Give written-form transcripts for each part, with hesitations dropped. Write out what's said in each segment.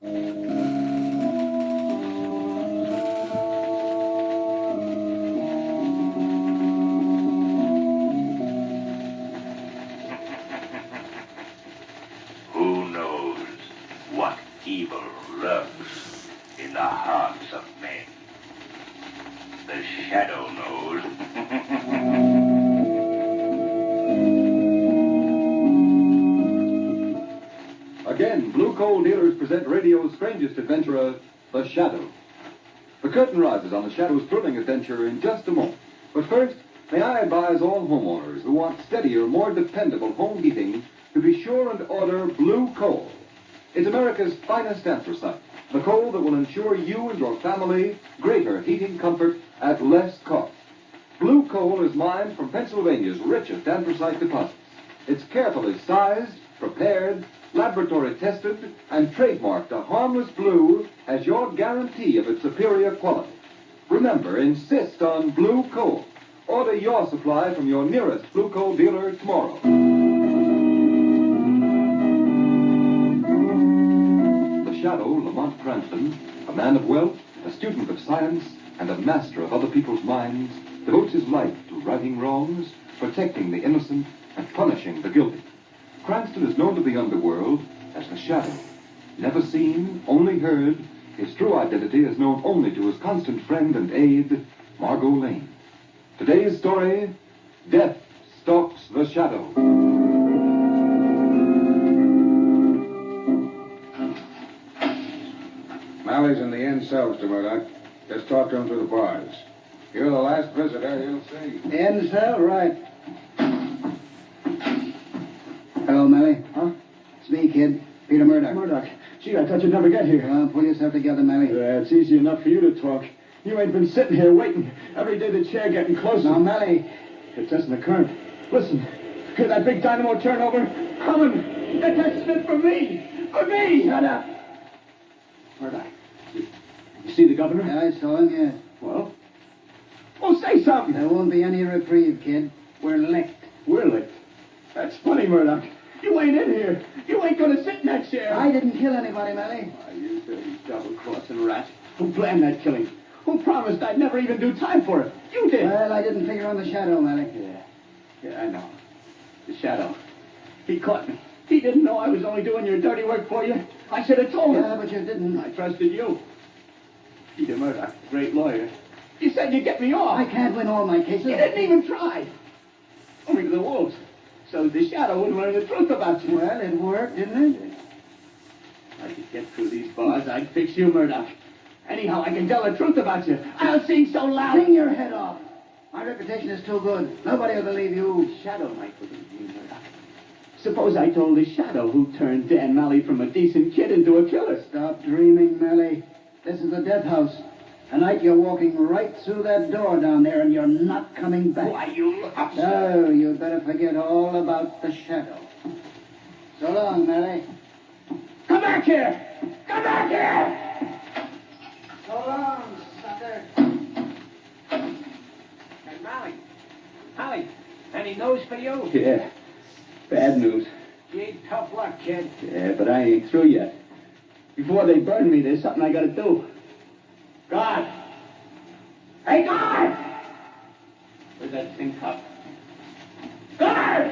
Who knows what evil lurks in the hearts of men? The shadow knows. Again, Blue Coal Dealers present radio's strangest adventurer, The Shadow. The curtain rises on The Shadow's thrilling adventure in just a moment. But first, may I advise all homeowners who want steadier, more dependable home heating to be sure and order Blue Coal. It's America's finest anthracite, the coal that will ensure you and your family greater heating comfort at less cost. Blue Coal is mined from Pennsylvania's richest anthracite deposits. It's carefully sized, prepared, laboratory tested, and trademarked a harmless blue as your guarantee of its superior quality. Remember, insist on Blue Coal. Order your supply from your nearest Blue Coal dealer tomorrow. The Shadow, Lamont Cranston, a man of wealth, a student of science, and a master of other people's minds, devotes his life to righting wrongs, protecting the innocent, and punishing the guilty. Cranston is known to the underworld as the Shadow. Never seen, only heard, his true identity is known only to his constant friend and aide, Margot Lane. Today's story, Death Stalks the Shadow. Mally's in the inn cell, Mr. Murdoch. Just talk to him through the bars. You're the last visitor he'll see. The inn cell, right. Hello, Mally. Huh? It's me, kid. Peter Murdoch. Murdoch. Gee, I thought you'd never get here. Well, pull yourself together, Mally. It's easy enough for you to talk. You ain't been sitting here waiting. Every day the chair getting closer. Now, Mally. It testing the current. Listen. Hear that big dynamo turnover? Coming. That test it for me. For me. Shut up. Murdoch. You see the governor? Yeah, I saw him, yes. Well? Oh, say something. There won't be any reprieve, kid. We're licked. We're licked. That's funny, Murdoch. You ain't in here. You ain't gonna sit in that chair. I didn't kill anybody, Mally. Why, you dirty double-crossing rat. Who planned that killing? Who promised I'd never even do time for it? You did. Well, I didn't figure on the Shadow, Mally. Yeah, I know. The Shadow. He caught me. He didn't know I was only doing your dirty work for you. I should have told him. Yeah, but you didn't. I trusted you. Peter Murdoch, great lawyer. You said you'd get me off. I can't win all my cases. You didn't even try. Only to the wolves. So the Shadow wouldn't learn the truth about you. Well, it worked, didn't it? If I could get through these bars, I'd fix you, Murdoch. Anyhow, I can tell the truth about you. I'll sing so loud. Sing your head off. My reputation is too good. Nobody will believe you. The Shadow might believe me, Murdoch. Suppose I told the Shadow who turned Dan Malley from a decent kid into a killer. Stop dreaming, Mally. This is the death house. Tonight you're walking right through that door down there and you're not coming back. Why, you... No, you'd better forget all about the Shadow. So long, Mally. Come back here! Come back here! So long, sucker. Hey, Mally, any news for you? Yeah, bad news. Gee, tough luck, kid. Yeah, but I ain't through yet. Before they burn me, there's something I gotta do. Guard! Hey, guard! Where's that thing cup? Guard!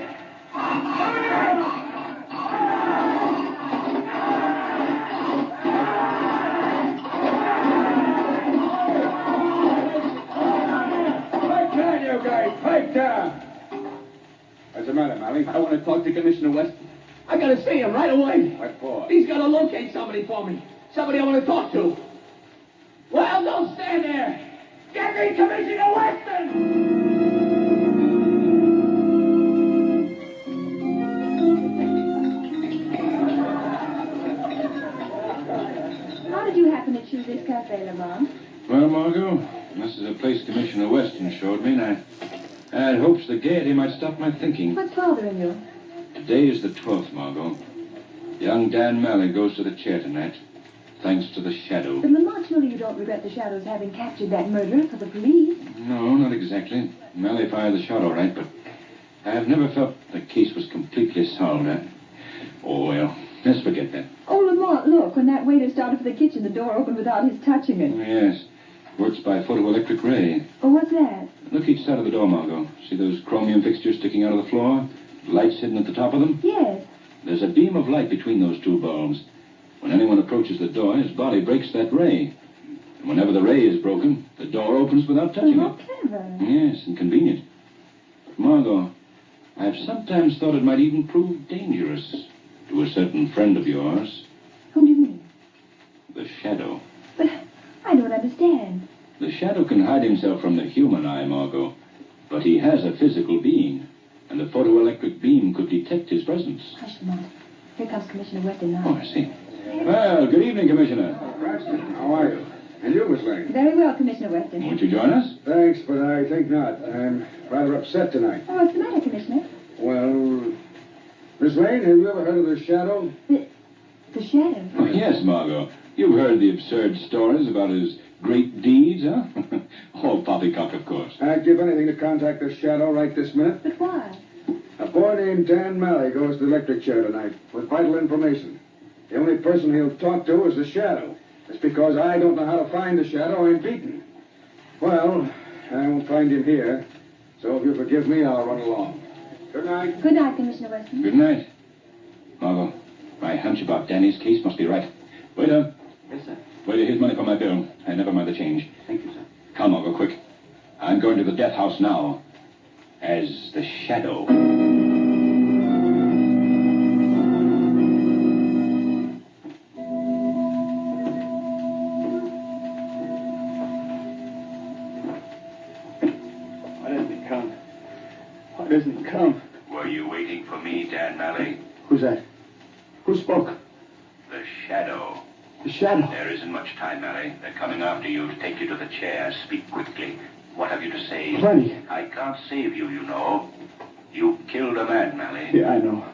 Pipe down, you guys! Pipe down! What's the matter, Mally? I want to talk to Commissioner Weston. I gotta see him right away. What for? He's gotta locate somebody for me. Somebody I want to talk to. Well, don't stand there. Get me Commissioner Weston! How did you happen to choose this cafe, Lamont? Well, Margot, this is a place Commissioner Weston showed me, and I had hopes the gaiety might stop my thinking. What's bothering you? Today is the 12th, Margot. Young Dan Malley goes to the chair tonight, thanks to the Shadow. Then, Lamont, surely you don't regret the Shadow's having captured that murderer for the police? No, not exactly. Malley fired the shot all right, but I have never felt the case was completely solved. Oh, well, let's forget that. Oh, Lamont, look, when that waiter started for the kitchen, the door opened without his touching it. Oh, yes. Works by photoelectric ray. Oh, what's that? Look each side of the door, Margot. See those chromium fixtures sticking out of the floor? Lights hidden at the top of them? Yes. There's a beam of light between those two bulbs. When anyone approaches the door, his body breaks that ray. And whenever the ray is broken, the door opens without touching Oh, it. clever. Yes, and convenient. But Margot, I've sometimes thought it might even prove dangerous to a certain friend of yours, Whom do you mean? the Shadow. But I don't understand. The Shadow can hide himself from the human eye, Margot, but he has a physical being, and a photoelectric beam could detect his presence. Hush, Lamont. Here comes Commissioner Weston now. Oh, I see. Well, good evening, Commissioner. Braxton, how are you? And you, Miss Lane? Very well, Commissioner Weston. Won't you join us? Thanks, but I think not. I'm rather upset tonight. Oh, what's the matter, Commissioner? Well, Miss Lane, have you ever heard of the Shadow? The shadow. Oh, yes, Margot. You've heard the absurd stories about his great deeds, huh? All poppycock, of course. I'd give anything to contact the Shadow right this minute. But why? A boy named Dan Malley goes to the electric chair tonight with vital information. The only person he'll talk to is the Shadow. It's because I don't know how to find the Shadow I'm beaten. Well, I won't find him here, so if you forgive me, I'll run along. Good night. Good night, Commissioner Weston. Good night. Margot, my hunch about Danny's case must be right. Waiter. Yes, sir. Waiter, here's money for my bill. And never mind the change. Thank you, sir. Come, Margot, quick. I'm going to the death house now. As the Shadow. Why doesn't he come? Why doesn't he come? Were you waiting for me, Dan Malley? Who's that? Who spoke? The Shadow. The Shadow. There isn't much time, Malley. They're coming after you to take you to the chair. Speak quickly. What have you to say? Plenty. I can't save you, you know. You killed a man, Malley. Yeah, I know.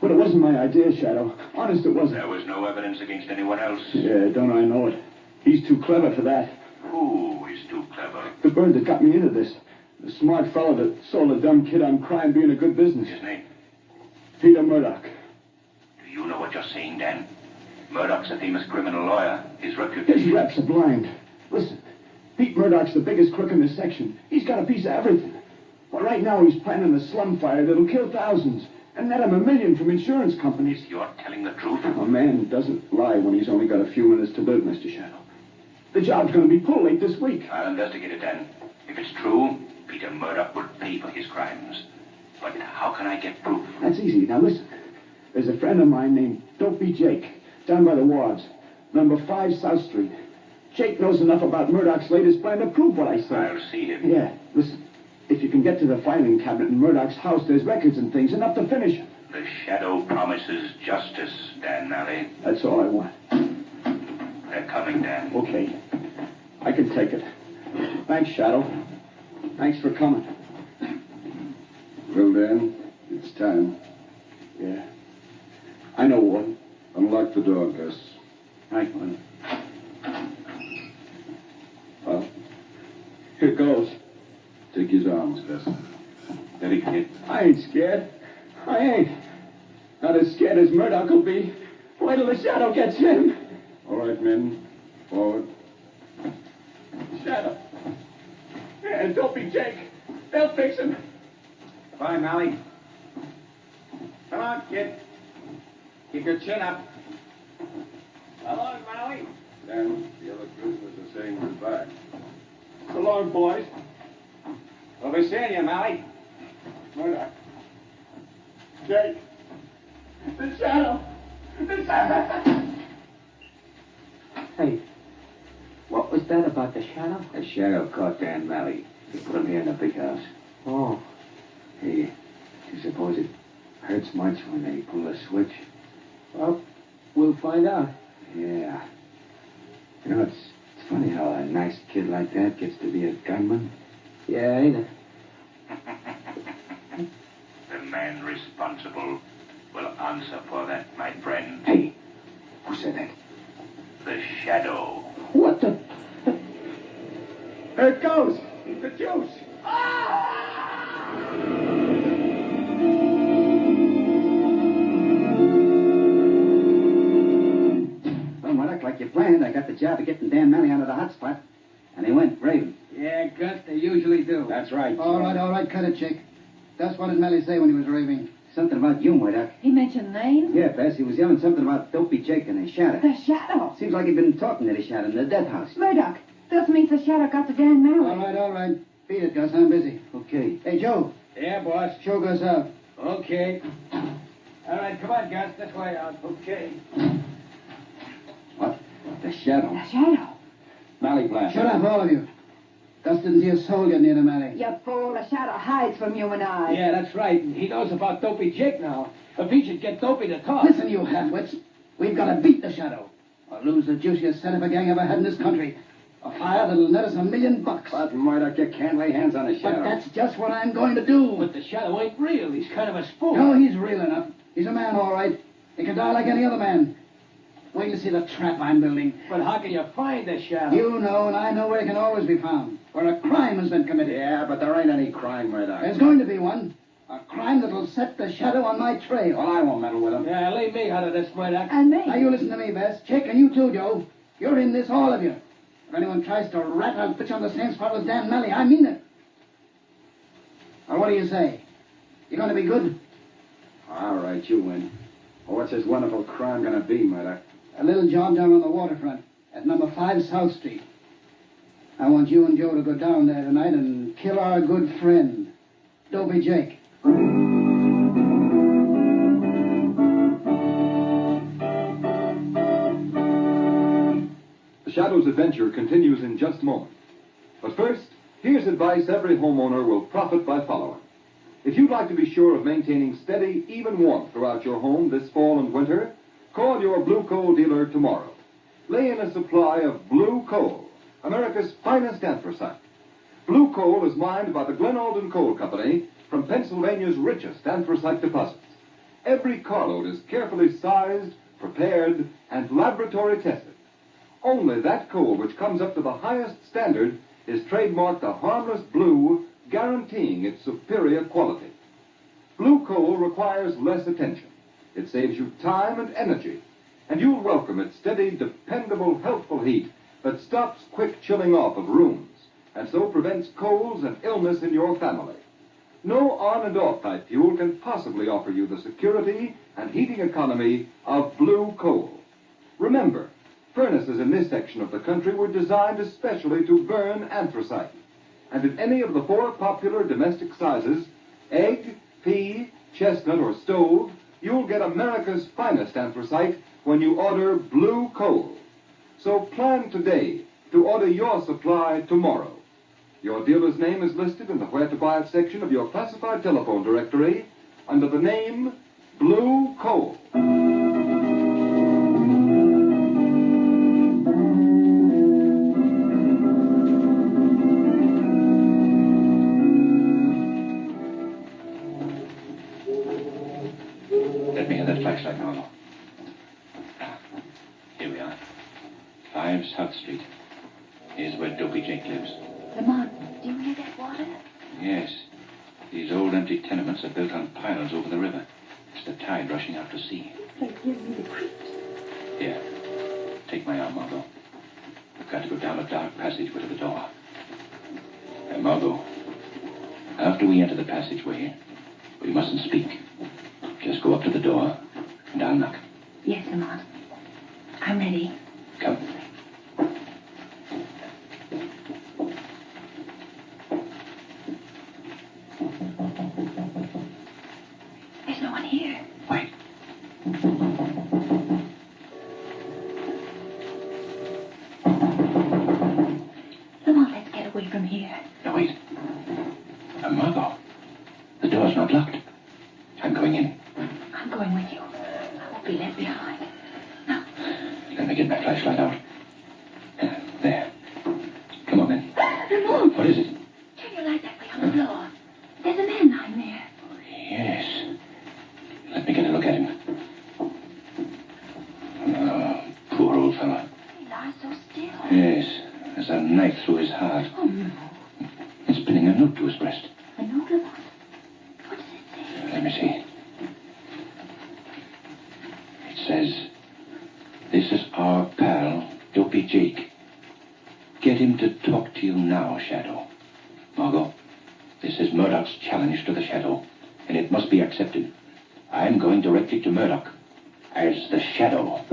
But it wasn't my idea, Shadow. Honest, it wasn't. There was no evidence against anyone else. Yeah, don't I know it. He's too clever for that. Who is too clever? The bird that got me into this. The smart fellow that sold a dumb kid on crime being a good business. His name? Peter Murdoch. Do you know what you're saying, Dan? Murdoch's a famous criminal lawyer. His reputation... His reps are blind. Listen, Pete Murdoch's the biggest crook in this section. He's got a piece of everything. Well, right now he's planning a slum fire that'll kill thousands and net him $1 million from insurance companies. You're telling the truth? A man doesn't lie when he's only got a few minutes to live, Mr. Shadow. The job's going to be pulled late this week. I'll investigate it, Dan. If it's true, Peter Murdoch will pay for his crimes. But how can I get proof? That's easy. Now listen. There's a friend of mine named Dopey Jake, down by the wards, number 5 South Street. Jake knows enough about Murdoch's latest plan to prove what I say. I'll see him. Yeah, listen. If you can get to the filing cabinet in Murdoch's house, there's records and things, enough to finish him. The Shadow promises justice, Dan Malley. That's all I want. They're coming, Dan. Okay. I can take it. Thanks, Shadow. Thanks for coming. Well, Dan, it's time. Yeah. I know one. Unlock the door, Gus. Right, one. Well, here goes. Take his arms, Gus. Steady, kid. I ain't scared. I ain't. Not as scared as Murdoch will be. Wait till the Shadow gets him. All right, men. Forward. Shadow. Yeah, don't be Jake. They'll fix him. Bye, Mally. Come on, kid. Keep your chin up. Come on, Mally. Dan, the other prisoners are saying goodbye. So long, boys. We'll be seeing you, Mally. Murdoch. Jake. The Shadow. The Shadow. Hey, what was that about the Shadow? The Shadow caught Dan Malley. They put him here in the big house. Oh, Hey, do you suppose it hurts much when they pull the switch? well, we'll find out. Yeah. You know, it's funny how a nice kid like that gets to be a gunman. Yeah, ain't it? The man responsible will answer for that, my friend. Hey, who said that? The Shadow. What the? There it goes. The juice. Well, you planned, I got the job of getting Dan Malley onto the hot spot. And he went raving. Yeah, Gus, they usually do. That's right. All right, cut it, Chick. That's what did Malley say when he was raving? Something about you, Murdoch. He mentioned names? Yeah, Bess, he was yelling something about Dopey Jake and the shadow. The shadow. Seems like he'd been talking to the shadow in the death house. Murdoch, this means the shadow got to Dan Malley. All right. Beat it, Gus. I'm busy. Okay. Hey, Joe. Yeah, boss. Show Gus out. Okay. All right, come on, Gus. This way out. Okay. What? The shadow. The shadow. Malley plan. Shut up, all of you. Gus didn't see a soul get near the Malley. You fool, the shadow hides from you and I. Yeah, that's right. And he knows about Dopey Jake now. If he should get Dopey to talk. Listen, you half-wits. We've got to beat the shadow. Or lose the juiciest set of a gang ever had in this country. A fire that'll net us $1 million. But, Murdoch, you can't lay hands on a shadow. But that's just what I'm going to do. But the shadow ain't real. He's kind of a spook. No, he's real enough. He's a man, all right. He can die like any other man. Wait till you see the trap I'm building. But how can you find the shadow? You know, and I know where he can always be found. Where a crime has been committed. Yeah, but there ain't any crime, Murdoch. There's going to be one. A crime that'll set the shadow on my trail. Well, I won't meddle with him. Yeah, leave me out of this, Murdoch. And me. Now, you listen to me, Bess. Chick, and you too, Joe. You're in this, all of you. If anyone tries to rat, I'll put you on the same spot with Dan Malley. I mean it. Now, what do you say? You going to be good? All right, you win. Well, what's this wonderful crime going to be, Murdoch? A little job down on the waterfront at number 5 South Street. I want you and Joe to go down there tonight and kill our good friend, Dopey Jake. The Shadow's adventure continues in just a moment. But first, here's advice every homeowner will profit by following. If you'd like to be sure of maintaining steady, even warmth throughout your home this fall and winter, call your Blue Coal dealer tomorrow. Lay in a supply of Blue Coal, America's finest anthracite. Blue Coal is mined by the Glen Alden Coal Company from Pennsylvania's richest anthracite deposits. Every carload is carefully sized, prepared, and laboratory tested. Only that coal which comes up to the highest standard is trademarked a harmless blue, guaranteeing its superior quality. Blue coal requires less attention. It saves you time and energy, and you'll welcome its steady, dependable, healthful heat that stops quick chilling off of rooms, and so prevents colds and illness in your family. No on and off type fuel can possibly offer you the security and heating economy of blue coal. Remember, furnaces in this section of the country were designed especially to burn anthracite. And in any of the 4 popular domestic sizes, egg, pea, chestnut, or stove, you'll get America's finest anthracite when you order blue coal. So plan today to order your supply tomorrow. Your dealer's name is listed in the Where to Buy It section of your classified telephone directory under the name Blue Coal. Let me have that flashlight now. Here we are. 5 South Street. Here's where Dopey Jake lives. Lamont, do you hear that water? Yes. These old empty tenements are built on piles over the river. It's the tide rushing out to sea. This place gives me the creeps. Here. Take my arm, Margot. I've got to go down a dark passageway to the door. Now, Margot, after we enter the passageway, we mustn't speak. Just go up to the door, and I'll knock. Yes, Lamont. I'm ready. Come. There's no one here. Wait. Lamont, let's get away from here. No, wait. Margot, the door's not locked. I'm going in. I'm going with you. I won't be left behind. Now. Let me get my flashlight out. There. Come on, then. Lamont! What is it? Turn your light that way on the floor. There's a man lying there. Yes. Let me get a look at him. Oh, poor old fellow. He lies so still. Yes. There's a knife through his heart. Oh, no. It's pinning a note to his breast. A note, Lamont? What does it say? Let me see. It says, "This is our pal, Dopey Jake. Get him to talk to you now, Shadow. Margot, this is Murdoch's challenge to the Shadow, and it must be accepted. I'm going directly to Murdoch as the Shadow.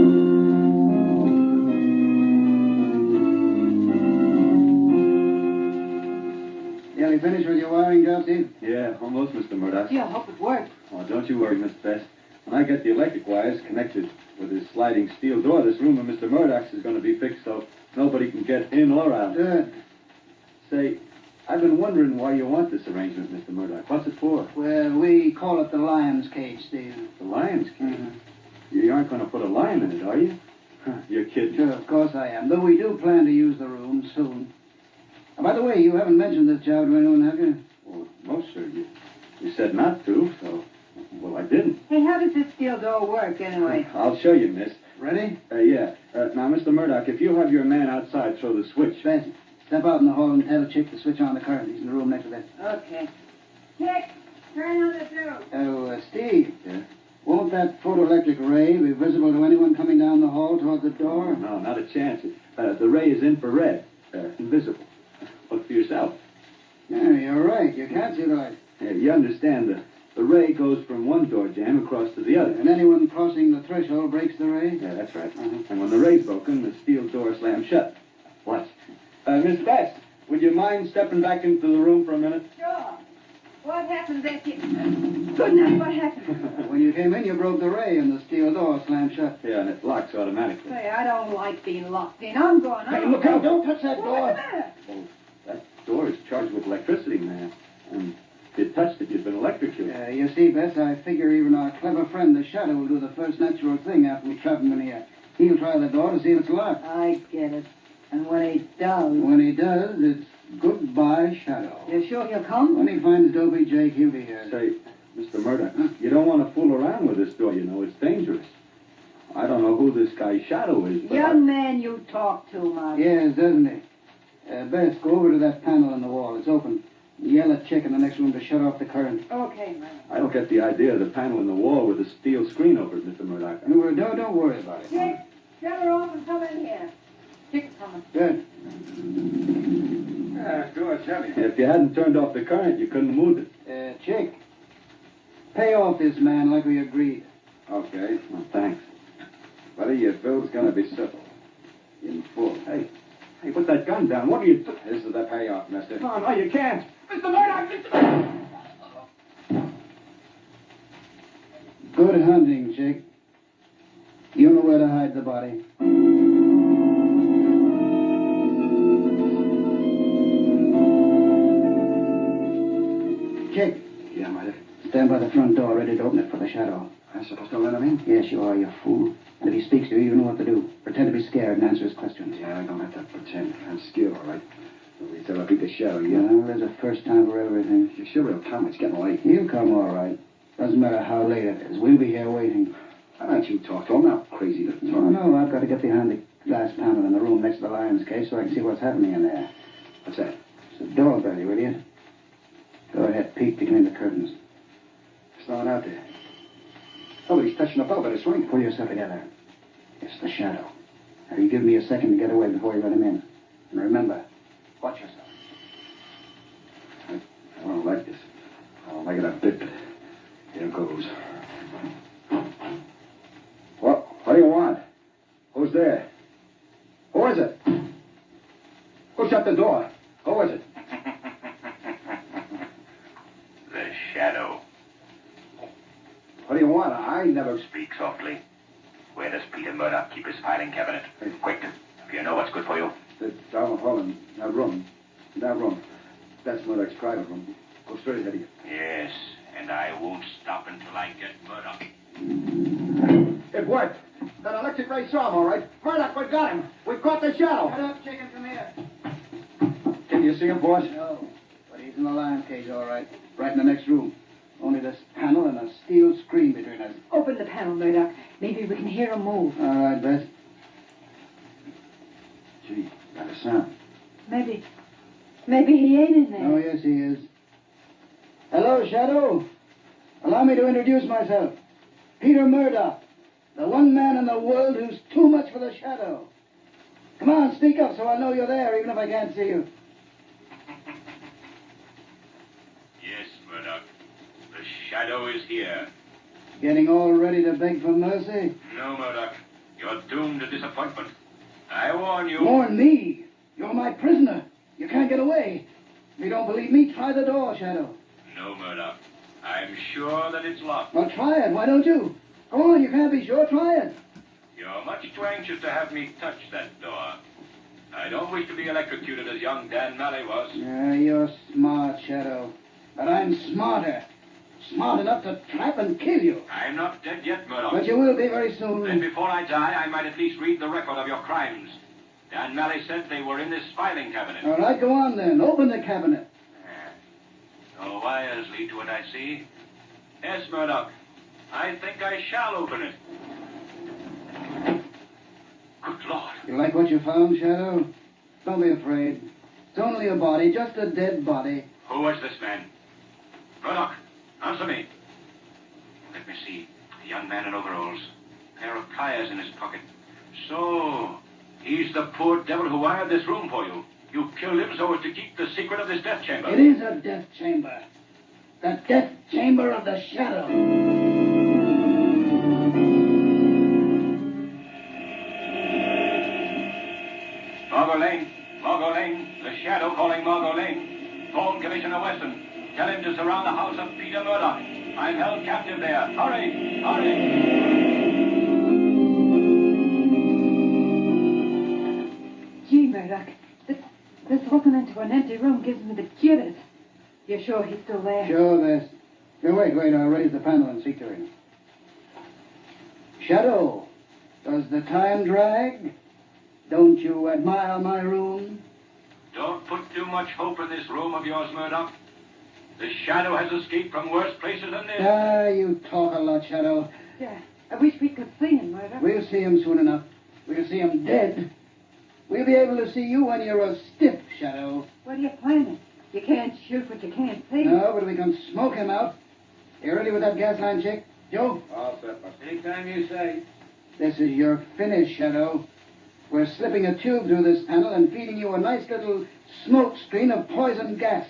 Nearly finished with your wiring job, Steve? Yeah, almost, Mr. Murdoch. Gee, I hope it worked. Oh, don't you worry, Miss Bess. When I get the electric wires connected with this sliding steel door, this room of Mr. Murdoch's is going to be fixed so nobody can get in or out. Good. Say, I've been wondering why you want this arrangement, Mr. Murdoch. What's it for? Well, we call it the lion's cage, Steve. The lion's cage? You aren't going to put a lion in it, are you? You're kidding. Sure, of course I am. Though we do plan to use the room soon. And by the way, you haven't mentioned this job to anyone, have you? Well, no, sir. You said not to, so... Well, I didn't. Hey, how does this steel door work, anyway? I'll show you, miss. Ready? Yeah. Now, Mr. Murdoch, if you have your man outside throw the switch... Bess, step out in the hall and tell Chick to switch on the current. He's in the room next to that. Okay. Chick, turn on the fuse. Oh, Steve. Yeah? Won't that photoelectric ray be visible to anyone coming down the hall toward the door? No, not a chance. The ray is infrared. Invisible. Look for yourself. Yeah, you're right. You can't see right. Yeah, you understand, the ray goes from one door jamb across to the other. And anyone crossing the threshold breaks the ray? Yeah, that's right. And when the ray's broken, the steel door slams shut. Watch. Miss Bess, would you mind stepping back into the room for a minute? Sure. What happened that you... Good night, what happened? When you came in, you broke the ray and the steel door slammed shut. Yeah, and it locks automatically. Say, I don't like being locked in. I'm going Hey, on. look out. Don't touch that What's door. the matter? Oh, that door is charged with electricity, man. And if you touched it, you'd been electrocuted. You see, Bess, I figure even our clever friend, the Shadow, will do the first natural thing after we trap him in here. He'll try the door to see if it's locked. I get it. And when he does... When he does, it's goodbye, Shadow. You sure he'll come? When he finds Dopey Jake, he'll be here. Say, Mr. Murdoch, you don't want to fool around with this door, you know. It's dangerous. I don't know who this guy Shadow is, but... Young man, you talk too much. Yes, doesn't he? Bess, go over to that panel in the wall. It's open. Yell at Chick in the next room to shut off the current. Okay, man. I don't get the idea of the panel in the wall with a steel screen over it, Mr. Murdoch. Well, don't worry about it. Chick, shut her off and come in here. Chick's coming. Good. Door's heavy. If you hadn't turned off the current, you couldn't have moved it. Chick, pay off this man like we agreed. Okay. Well, thanks. Buddy, your bill's gonna be settled. In full. Hey, put that gun down. What are you... This is the payoff, mister. No, you can't. Mr. Murdoch! Mr. Murdoch! Good hunting, Chick. You know where to hide the body. Chick, Yeah, mister. stand by the front door, ready to open it for the Shadow. I'm supposed to let him in? Yes, you are, you fool. And if he speaks to you, you know what to do. Pretend to be scared and answer his questions. Yeah, I don't have to pretend. I'm skilled, all right. Wait till I beat the Shadow, yeah? Well, there's a first time for everything. You sure will come. It's getting late. He'll come all right. Doesn't matter how late it is. We'll be here waiting. Why don't you talk to him? Not crazy to Oh, no, I've got to get behind the glass panel in the room next to the lion's cage so I can see what's happening in there. What's that? It's a doorbell, you idiot. Go ahead, peek between the curtains. There's no one out there. Somebody's touching the bell, but it's ringing. Pull yourself together. It's the Shadow. Now, you give me a second to get away before you let him in. And remember, watch yourself. I don't like this. I don't like it a bit, but here goes. What do you want? Who's there? Who is it? Who shut the door? Who is it? The Shadow. What do you want? I never... Speak softly. Where does Peter Murdoch keep his filing cabinet? Quick, if you know what's good for you. Down the hall in that room. That room. That's Murdoch's private room. Go straight ahead of you. Yes, and I won't stop until I get Murdoch. It worked. That electric ray saw him, all right. Murdoch, we got him. We caught the Shadow. Shut up, chicken, come here. Can you see him, boss? No, but he's in the lion's cage, all right. Right in the next room. Only this panel and a steel screen between us. Open the panel, Murdoch. Maybe we can hear him move. All right, Bess. Gee, not a sound. Maybe he ain't in there. Oh, yes, he is. Hello, Shadow. Allow me to introduce myself. Peter Murdoch, the one man in the world who's too much for the Shadow. Come on, speak up so I'll know you're there, even if I can't see you. Yes, Murdoch. The shadow is here. Getting all ready to beg for mercy? No, Murdoch. You're doomed to disappointment. I warn you. Warn me? You're my prisoner. You can't get away. If you don't believe me, try the door, Shadow. No, Murdoch. I'm sure that it's locked. Well, try it. Why don't you? Go on, you can't be sure. Try it. You're much too anxious to have me touch that door. I don't wish to be electrocuted as young Dan Malley was. Yeah, you're smart, Shadow. But I'm smarter. Smart enough to trap and kill you. I'm not dead yet, Murdoch. But you will be very Then soon. before I die, I might at least read the record of your crimes. Dan Malley said they were in this filing cabinet. All right, go on then. Open the cabinet. No wires lead to it, I see. Yes, Murdoch. I think I shall open it. Good Lord. You like what you found, Shadow? Don't be afraid. It's only a body, just a dead body. Who was this man? Murdoch, answer me. Let me see. A young man in overalls. A pair of pliers in his pocket. So, he's the poor devil who wired this room for you. You killed him so as to keep the secret of this death chamber. It is a death chamber. The death chamber of the Shadow. Margot Lane, the Shadow calling Margot Lane. Phone Commissioner Weston. Tell him to surround the house of Peter Murdoch. I'm held captive there. Hurry! Hurry! Gee, Murdoch, this looking into an empty room gives me the jitters. You're sure he's still there? Sure, Bess. Here, wait, I'll raise the panel and speak to him. Shadow, does the time drag? Don't you admire my room? Don't put too much hope in this room of yours, Murdoch. The Shadow has escaped from worse places than this. Ah, you talk a lot, Shadow. Yeah. I wish we could see him, Murdoch. We'll see him soon enough. We'll see him dead. We'll be able to see you when you're a stiff, Shadow. What are you planning? You can't shoot what you can't see. No, but we can smoke him out. You ready with that gas line, Chick? Joe? All set, Buster. Anytime you say. This is your finish, Shadow. We're slipping a tube through this panel and feeding you a nice little smoke screen of poison gas.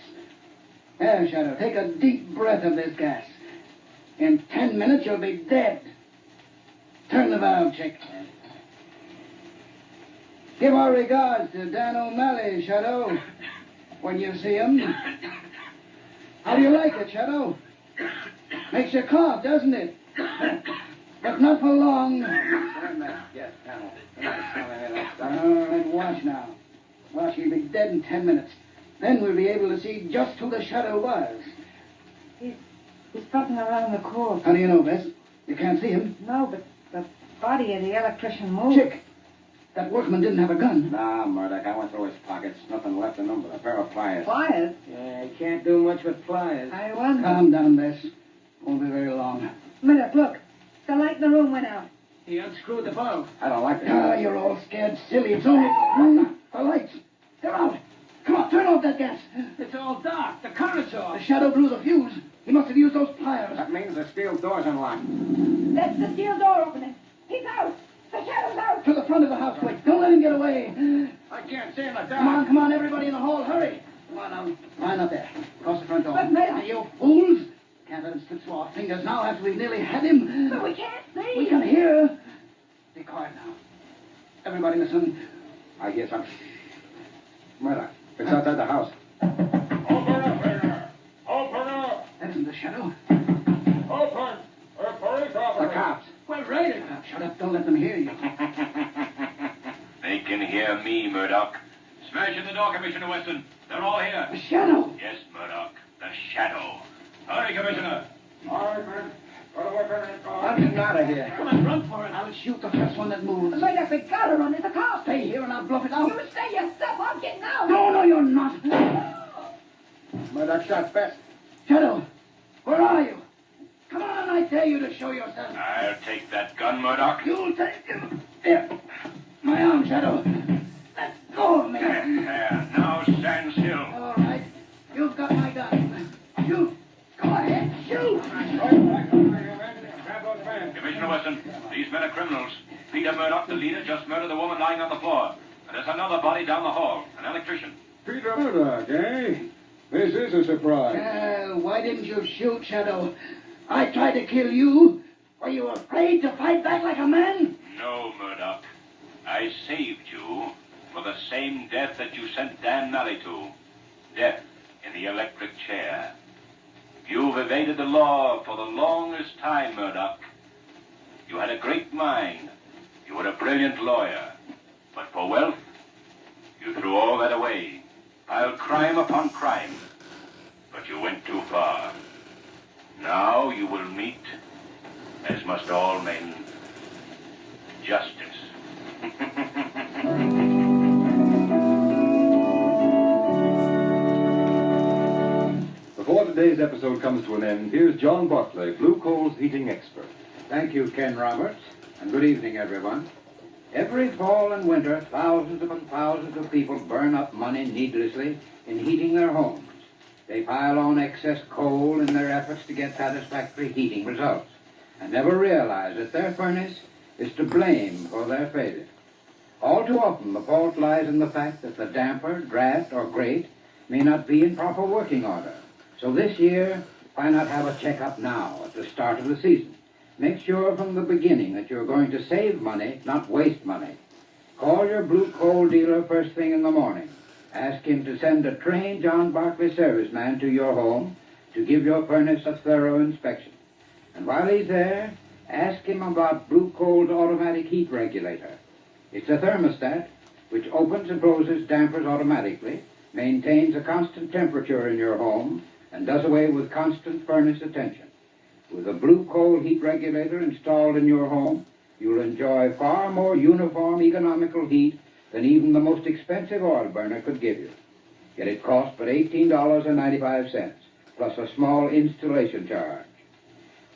There, Shadow, take a deep breath of this gas. In 10 minutes, you'll be dead. Turn the valve, Chick. Give our regards to Dan O'Malley, Shadow, when you see him. How do you like it, Shadow? Makes you cough, doesn't it? But not for long. Turn that gas panel. And watch now. Watch, he'll be dead in 10 minutes. Then we'll be able to see just who the Shadow was. He's floating around the court. How do you know, Bess? You can't see him. No, but the body of the electrician moved. Chick, that workman didn't have a gun. Nah, Murdoch, I went through his pockets. Nothing left in them but a pair of pliers. Pliers? Yeah, you can't do much with pliers. I wonder. Calm down, Bess. Won't be very long. Murdoch, look. The light in the room went out. He unscrewed the bulb. I don't like it. Ah, you're all scared silly. It's only... The lights. They're out. Come on, turn off that gas. It's all dark. The current's The off. Shadow blew the fuse. He must have used those pliers. That means the steel door's unlocked. That's the steel door opening. He's out. The Shadow's out. To the front of the house, quick. Don't let him get away. I can't see in the Come on, everybody in the hall. Hurry. Come on now. Line up there. Across the front door. But, Mayor- Now, you fools. Can't let him slip through our fingers now after we've nearly had him. But we can't see. We can hear. Be quiet now. Everybody listen. I hear something. Murdoch, it's outside the house. Open up here! Open up! That isn't the Shadow. Open! A police The officer! cops. We're raided. Shut up. Don't let them hear you. They can hear me, Murdoch. Smash in the door, Commissioner Weston. They're all here. The Shadow. Yes, Murdoch. The Shadow. Hurry, Commissioner. All right, man. Got a weapon in the car. I'm getting out of here. Come on, run for it. I'll shoot the first one that moves. Murdoch, we gotta run. There's a car. Stay here and I'll bluff it out. You stay yourself. I'm getting out. No, you're not. Murdoch shot best. Shadow, where are you? Come on, I dare you to show yourself. I'll take that gun, Murdoch. You'll take him. Here. My arm, Shadow. Let go of me. There. Now stand still. All right. You've got my gun. Shoot. Go ahead. Shoot. Grab those men. Commissioner Weston, these men are criminals. Peter Murdoch, the leader, just murdered the woman lying on the floor. And there's another body down the hall, an electrician. Peter Murdoch, eh? This is a surprise. Why didn't you shoot, Shadow? I tried to kill you. Were you afraid to fight back like a man? No, Murdoch. I saved you for the same death that you sent Dan Malley to. Death in the electric chair. You've evaded the law for the longest time, Murdoch. You had a great mind. You were a brilliant lawyer. But for wealth, you threw all that away. Piled crime upon crime. But you went too far. Now you will meet, as must all men, justice. Before today's episode comes to an end, here's John Barclay, Blue Coal's heating expert. Thank you, Ken Roberts, and good evening, everyone. Every fall and winter, thousands upon thousands of people burn up money needlessly in heating their homes. They pile on excess coal in their efforts to get satisfactory heating results, and never realize that their furnace is to blame for their failure. All too often, the fault lies in the fact that the damper, draft, or grate may not be in proper working order. So this year, why not have a checkup now, at the start of the season? Make sure from the beginning that you're going to save money, not waste money. Call your Blue Coal dealer first thing in the morning. Ask him to send a trained John Barclay serviceman to your home to give your furnace a thorough inspection. And while he's there, ask him about Blue Coal's automatic heat regulator. It's a thermostat which opens and closes dampers automatically, maintains a constant temperature in your home, and does away with constant furnace attention. With a Blue Coal heat regulator installed in your home, you'll enjoy far more uniform economical heat than even the most expensive oil burner could give you. Yet it costs but $18.95, plus a small installation charge.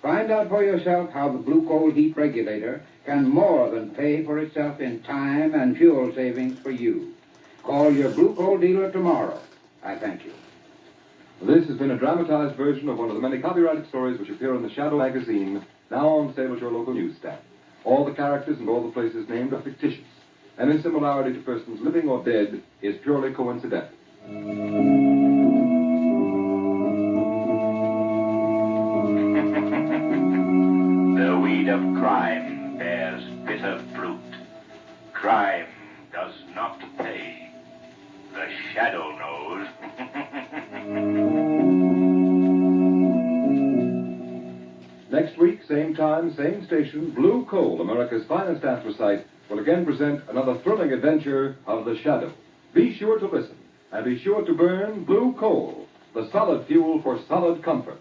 Find out for yourself how the Blue Coal heat regulator can more than pay for itself in time and fuel savings for you. Call your Blue Coal dealer tomorrow. I thank you. This has been a dramatized version of one of the many copyrighted stories which appear in the Shadow magazine, now on sale at your local newsstand. All the characters and all the places named are fictitious. Any similarity to persons living or dead is purely coincidental. The weed of crime bears bitter fruit. Crime does not pay. The Shadow knows. Next week, same time, same station, Blue Coal, America's finest anthracite, will again present another thrilling adventure of the Shadow. Be sure to listen, and be sure to burn Blue Coal, the solid fuel for solid comfort.